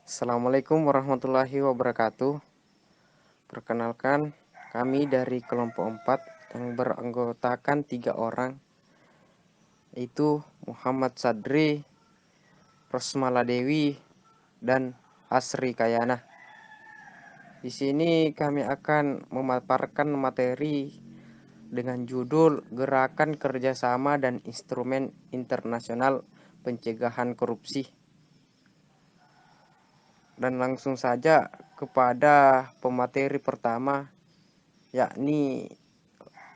Assalamualaikum warahmatullahi wabarakatuh. Perkenalkan, kami dari kelompok 4 yang beranggotakan 3 orang, yaitu Muhammad Sadri, Rosmala Dewi, dan Asri Kayana. Di sini kami akan memaparkan materi dengan judul Gerakan Kerjasama dan Instrumen Internasional Pencegahan Korupsi. Dan langsung saja kepada pemateri pertama, yakni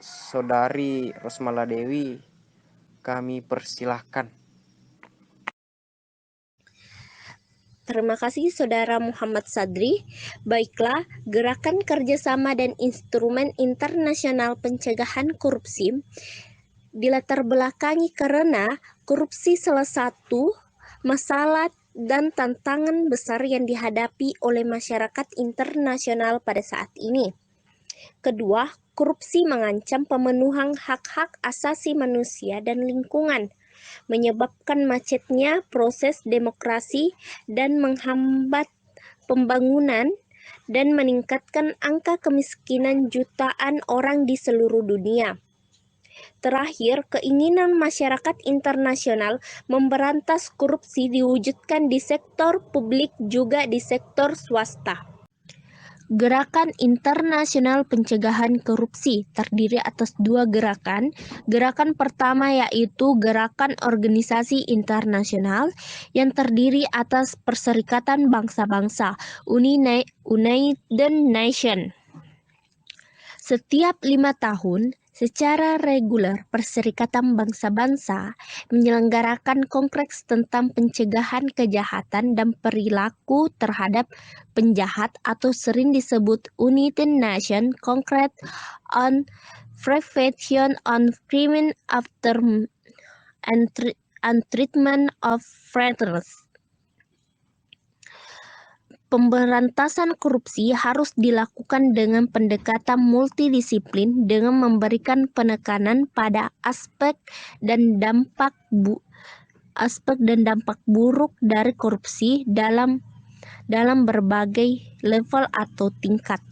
Saudari Rosmala Dewi. Kami persilahkan. Terima kasih Saudara Muhammad Sadri. Baiklah, Gerakan Kerjasama dan Instrumen Internasional Pencegahan Korupsi dilatar belakangi karena korupsi salah satu masalah dan tantangan besar yang dihadapi oleh masyarakat internasional pada saat ini. Kedua, korupsi mengancam pemenuhan hak-hak asasi manusia dan lingkungan, menyebabkan macetnya proses demokrasi dan menghambat pembangunan dan meningkatkan angka kemiskinan jutaan orang di seluruh dunia. Terakhir, keinginan masyarakat internasional memberantas korupsi diwujudkan di sektor publik juga di sektor swasta. Gerakan Internasional Pencegahan Korupsi terdiri atas dua gerakan. Gerakan pertama yaitu Gerakan Organisasi Internasional yang terdiri atas Perserikatan Bangsa-Bangsa United Nations. Setiap 5 tahun, secara reguler, Perserikatan Bangsa-Bangsa menyelenggarakan kongres tentang pencegahan kejahatan dan perilaku terhadap penjahat atau sering disebut United Nations Congress on Prevention of Crime After and Treatment of Fraudsters. Pemberantasan korupsi harus dilakukan dengan pendekatan multidisiplin dengan memberikan penekanan pada aspek dan dampak buruk dari korupsi dalam berbagai level atau tingkat.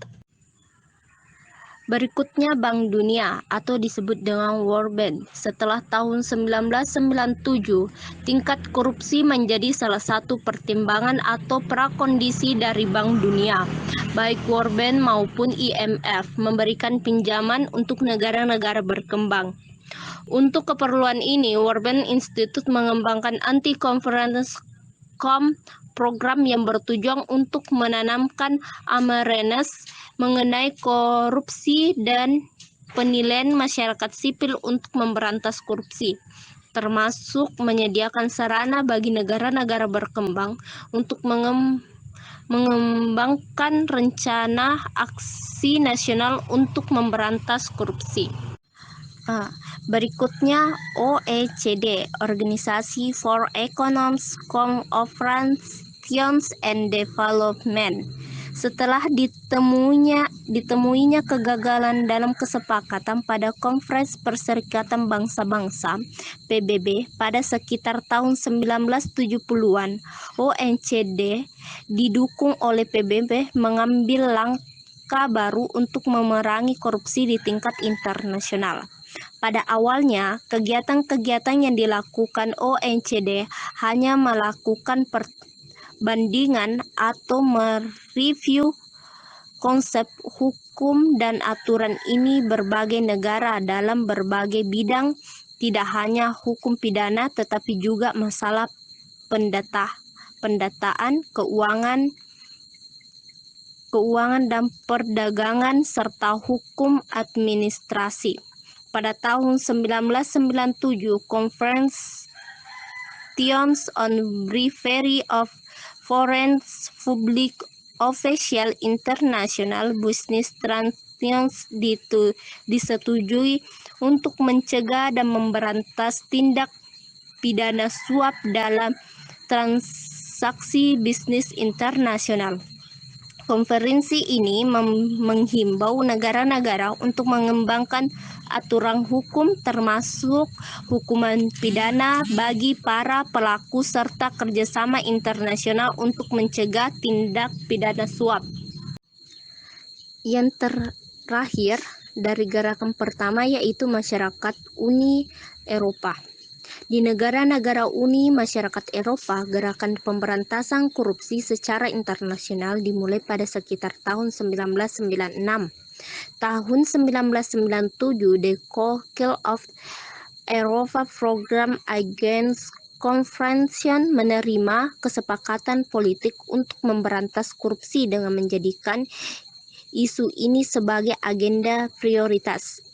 Berikutnya Bank Dunia atau disebut dengan World Bank. Setelah tahun 1997, tingkat korupsi menjadi salah satu pertimbangan atau prakondisi dari Bank Dunia. Baik World Bank maupun IMF memberikan pinjaman untuk negara-negara berkembang. Untuk keperluan ini, World Bank Institute mengembangkan anti-conference program yang bertujuan untuk menanamkan awareness mengenai korupsi dan penilaian masyarakat sipil untuk memberantas korupsi, termasuk menyediakan sarana bagi negara-negara berkembang untuk mengembangkan rencana aksi nasional untuk memberantas korupsi. Berikutnya OECD, Organisasi for Economic Cooperation and Development. Setelah ditemuinya kegagalan dalam kesepakatan pada Konferensi Perserikatan Bangsa-Bangsa PBB pada sekitar tahun 1970-an, OECD didukung oleh PBB mengambil langkah baru untuk memerangi korupsi di tingkat internasional. Pada awalnya, kegiatan-kegiatan yang dilakukan OECD hanya melakukan perbandingan atau mereview konsep hukum dan aturan ini berbagai negara dalam berbagai bidang, tidak hanya hukum pidana tetapi juga masalah pendataan, keuangan dan perdagangan serta hukum administrasi. Pada tahun 1997, Conference on Bravery of Foreign Public Officials International Business Transactions disetujui untuk mencegah dan memberantas tindak pidana suap dalam transaksi bisnis internasional. Konferensi ini menghimbau negara-negara untuk mengembangkan aturan hukum termasuk hukuman pidana bagi para pelaku serta kerjasama internasional untuk mencegah tindak pidana suap. Yang terakhir dari gerakan pertama yaitu masyarakat Uni Eropa. Di negara-negara Uni Masyarakat Eropa, gerakan pemberantasan korupsi secara internasional dimulai pada sekitar tahun 1996. Tahun 1997, the Council of Europa Program Against Corruption menerima kesepakatan politik untuk memberantas korupsi dengan menjadikan isu ini sebagai agenda prioritas.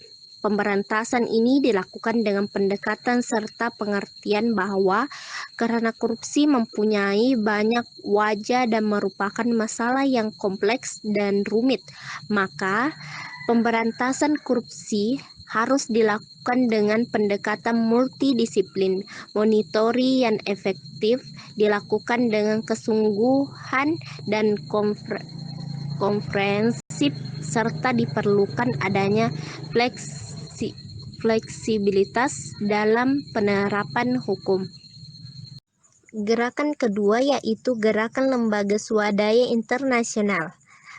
Pemberantasan ini dilakukan dengan pendekatan serta pengertian bahwa karena korupsi mempunyai banyak wajah dan merupakan masalah yang kompleks dan rumit, maka pemberantasan korupsi harus dilakukan dengan pendekatan multidisiplin. Monitoring yang efektif dilakukan dengan kesungguhan dan komprehensif serta diperlukan adanya fleksibilitas dalam penerapan hukum. Gerakan kedua yaitu gerakan lembaga swadaya internasional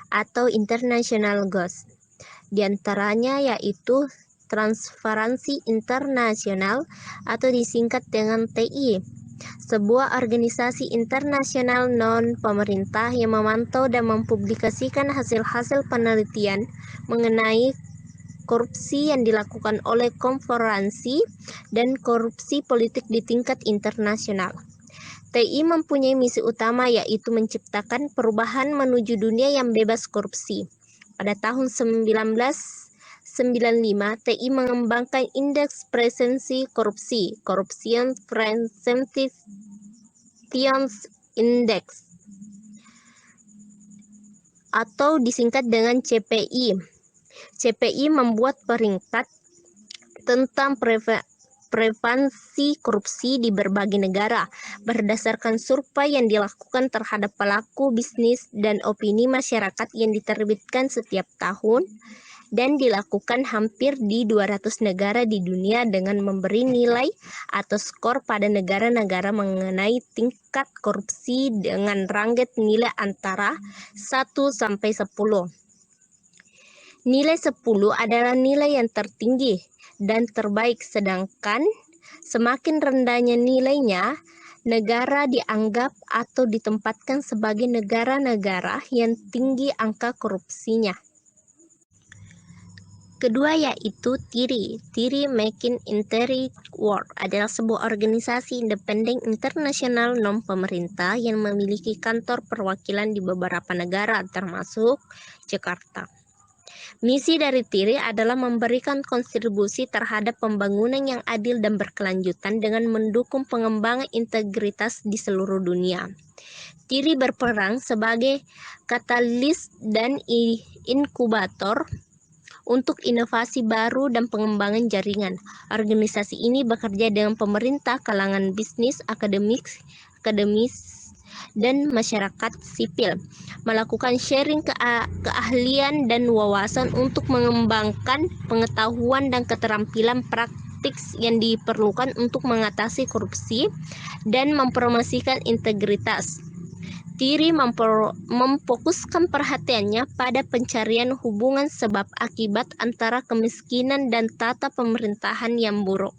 atau International Goals. Di antaranya yaitu Transparansi Internasional atau disingkat dengan TI, sebuah organisasi internasional non-pemerintah yang memantau dan mempublikasikan hasil-hasil penelitian mengenai korupsi yang dilakukan oleh konferensi dan korupsi politik di tingkat internasional. TI mempunyai misi utama yaitu menciptakan perubahan menuju dunia yang bebas korupsi. Pada tahun 1995, TI mengembangkan Indeks Presensi Korupsi, Corruption Perception Index, atau disingkat dengan CPI. CPI membuat peringkat tentang prevalensi korupsi di berbagai negara berdasarkan survei yang dilakukan terhadap pelaku bisnis dan opini masyarakat yang diterbitkan setiap tahun dan dilakukan hampir di 200 negara di dunia dengan memberi nilai atau skor pada negara-negara mengenai tingkat korupsi dengan range nilai antara 1 sampai 10. Nilai 10 adalah nilai yang tertinggi dan terbaik, sedangkan semakin rendahnya nilainya, negara dianggap atau ditempatkan sebagai negara-negara yang tinggi angka korupsinya. Kedua yaitu TIRI. TIRI Making Integrity Work adalah sebuah organisasi independen internasional non-pemerintah yang memiliki kantor perwakilan di beberapa negara termasuk Jakarta. Misi dari TIRI adalah memberikan kontribusi terhadap pembangunan yang adil dan berkelanjutan dengan mendukung pengembangan integritas di seluruh dunia. TIRI berperan sebagai katalis dan inkubator untuk inovasi baru dan pengembangan jaringan. Organisasi ini bekerja dengan pemerintah, kalangan bisnis, akademis, dan masyarakat sipil, melakukan sharing keahlian dan wawasan untuk mengembangkan pengetahuan dan keterampilan praktik yang diperlukan untuk mengatasi korupsi dan mempromosikan integritas. TIRI memfokuskan perhatiannya pada pencarian hubungan sebab akibat antara kemiskinan dan tata pemerintahan yang buruk.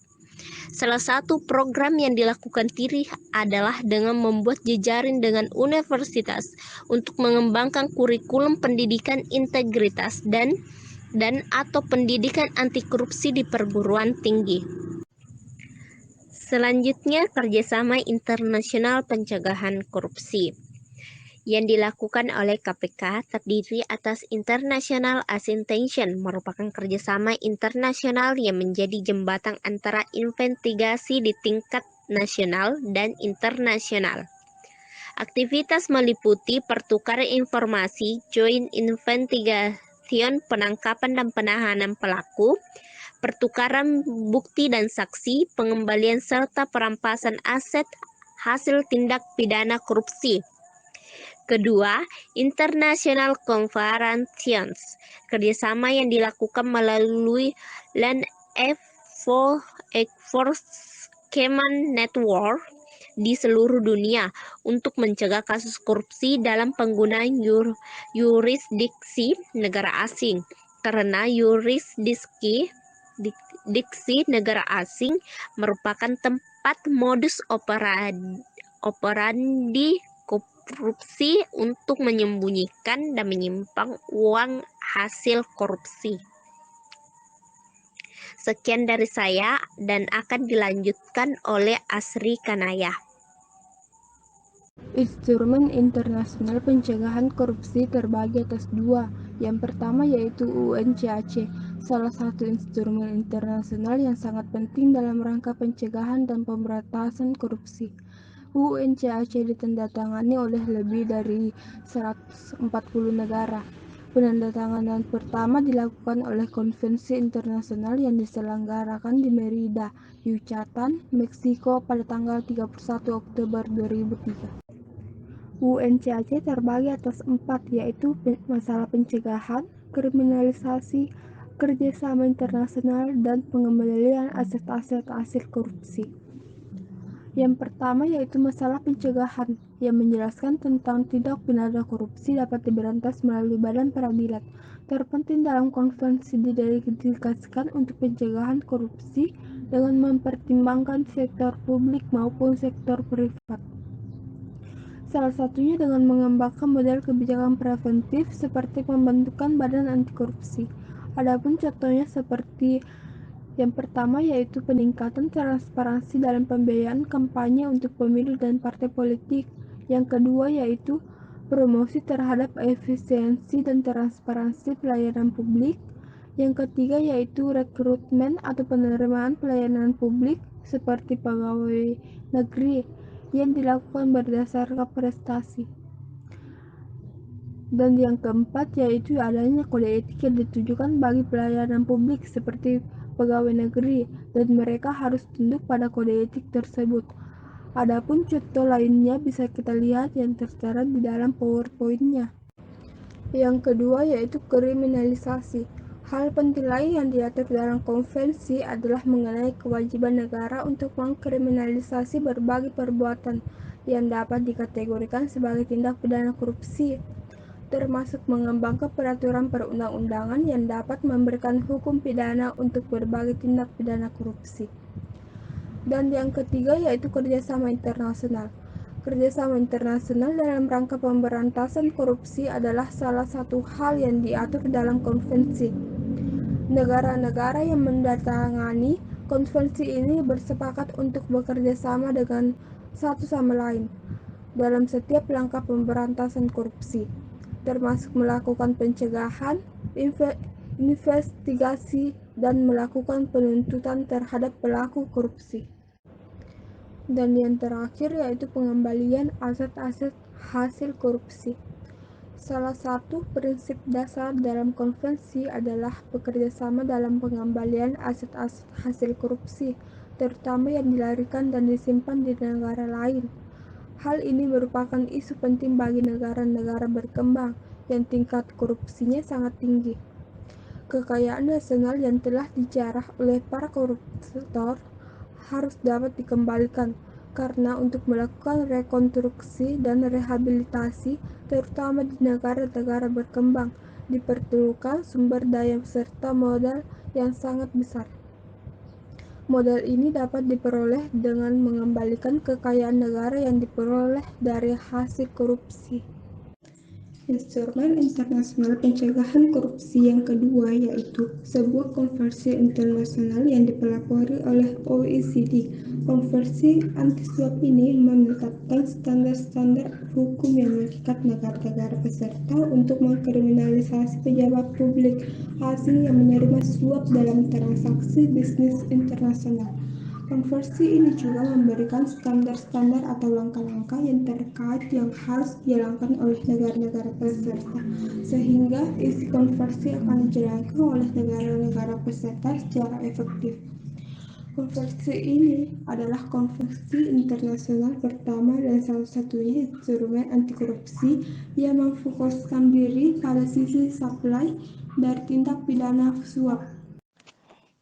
Salah satu program yang dilakukan TIRI adalah dengan membuat jejaring dengan universitas untuk mengembangkan kurikulum pendidikan integritas dan atau pendidikan anti korupsi di perguruan tinggi. Selanjutnya, kerjasama internasional pencegahan korupsi yang dilakukan oleh KPK terdiri atas International Assistance, merupakan kerjasama internasional yang menjadi jembatan antara investigasi di tingkat nasional dan internasional. Aktivitas meliputi pertukaran informasi, joint investigation, penangkapan dan penahanan pelaku, pertukaran bukti dan saksi, pengembalian serta perampasan aset hasil tindak pidana korupsi. Kedua, International Conference, kerjasama yang dilakukan melalui Land Enforcement Network di seluruh dunia untuk mencegah kasus korupsi dalam penggunaan yurisdiksi negara asing. Karena yurisdiksi negara asing merupakan tempat modus operandi korupsi untuk menyembunyikan dan menyimpan uang hasil korupsi. Sekian dari saya dan akan dilanjutkan oleh Asri Kanaya. Instrumen internasional pencegahan korupsi terbagi atas dua. Yang pertama yaitu UNCAC, salah satu instrumen internasional yang sangat penting dalam rangka pencegahan dan pemberantasan korupsi. UNCAC ditandatangani oleh lebih dari 140 negara. Penandatanganan pertama dilakukan oleh konvensi internasional yang diselenggarakan di Merida, Yucatan, Meksiko pada tanggal 31 Oktober 2003. UNCAC terbagi atas 4, yaitu masalah pencegahan, kriminalisasi, kerjasama internasional, dan pengembalian aset-aset hasil korupsi. Yang pertama yaitu masalah pencegahan, yang menjelaskan tentang tindak pidana korupsi dapat diberantas melalui badan peradilan. Terpenting dalam konvensi didedikasikan untuk pencegahan korupsi dengan mempertimbangkan sektor publik maupun sektor privat. Salah satunya dengan mengembangkan model kebijakan preventif seperti pembentukan badan anti korupsi. Adapun contohnya seperti yang pertama yaitu peningkatan transparansi dalam pembiayaan kampanye untuk pemilu dan partai politik. Yang kedua yaitu promosi terhadap efisiensi dan transparansi pelayanan publik. Yang ketiga yaitu rekrutmen atau penerimaan pelayanan publik seperti pegawai negeri yang dilakukan berdasarkan prestasi. Dan yang keempat yaitu adanya kode etik yang ditujukan bagi pelayanan publik seperti pegawai negeri, dan mereka harus tunduk pada kode etik tersebut. Adapun contoh lainnya bisa kita lihat yang tertera di dalam PowerPoint-nya. Yang kedua yaitu kriminalisasi. Hal penting lain yang diatur dalam konvensi adalah mengenai kewajiban negara untuk mengkriminalisasi berbagai perbuatan yang dapat dikategorikan sebagai tindak pidana korupsi, termasuk mengembangkan peraturan perundang-undangan yang dapat memberikan hukum pidana untuk berbagai tindak pidana korupsi. Dan yang ketiga yaitu kerjasama internasional. Kerjasama internasional dalam rangka pemberantasan korupsi adalah salah satu hal yang diatur dalam konvensi. Negara-negara yang mendatangani konvensi ini bersepakat untuk bekerja sama dengan satu sama lain dalam setiap langkah pemberantasan korupsi, termasuk melakukan pencegahan, investigasi, dan melakukan penuntutan terhadap pelaku korupsi. Dan yang terakhir yaitu pengembalian aset-aset hasil korupsi. Salah satu prinsip dasar dalam konvensi adalah bekerjasama dalam pengembalian aset-aset hasil korupsi, terutama yang dilarikan dan disimpan di negara lain. Hal ini merupakan isu penting bagi negara-negara berkembang yang tingkat korupsinya sangat tinggi. Kekayaan nasional yang telah dijarah oleh para koruptor harus dapat dikembalikan, karena untuk melakukan rekonstruksi dan rehabilitasi, terutama di negara-negara berkembang, diperlukan sumber daya serta modal yang sangat besar. Modal ini dapat diperoleh dengan mengembalikan kekayaan negara yang diperoleh dari hasil korupsi. Instrumen internasional pencegahan korupsi yang kedua yaitu sebuah konvensi internasional yang dipelopori oleh OECD. Konvensi anti-suap ini menetapkan standar-standar hukum yang mengikat negara-negara peserta untuk mengkriminalisasi pejabat publik asing yang menerima suap dalam transaksi bisnis internasional. Konvensi ini juga memberikan standar-standar atau langkah-langkah yang terkait yang harus dijalankan oleh negara-negara peserta, sehingga isi konvensi akan dijalankan oleh negara-negara peserta secara efektif. Konvensi ini adalah konvensi internasional pertama dan salah-satunya instrumen anti korupsi yang memfokuskan diri pada sisi supply dari tindak pidana suap.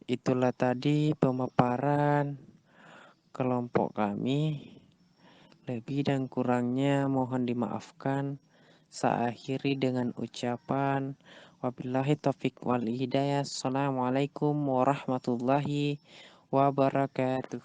Itulah tadi pemaparan kelompok kami. Lebih dan kurangnya mohon dimaafkan. Saya akhiri dengan ucapan wabillahi taufik wal hidayah. Assalamualaikum warahmatullahi wabarakatuh.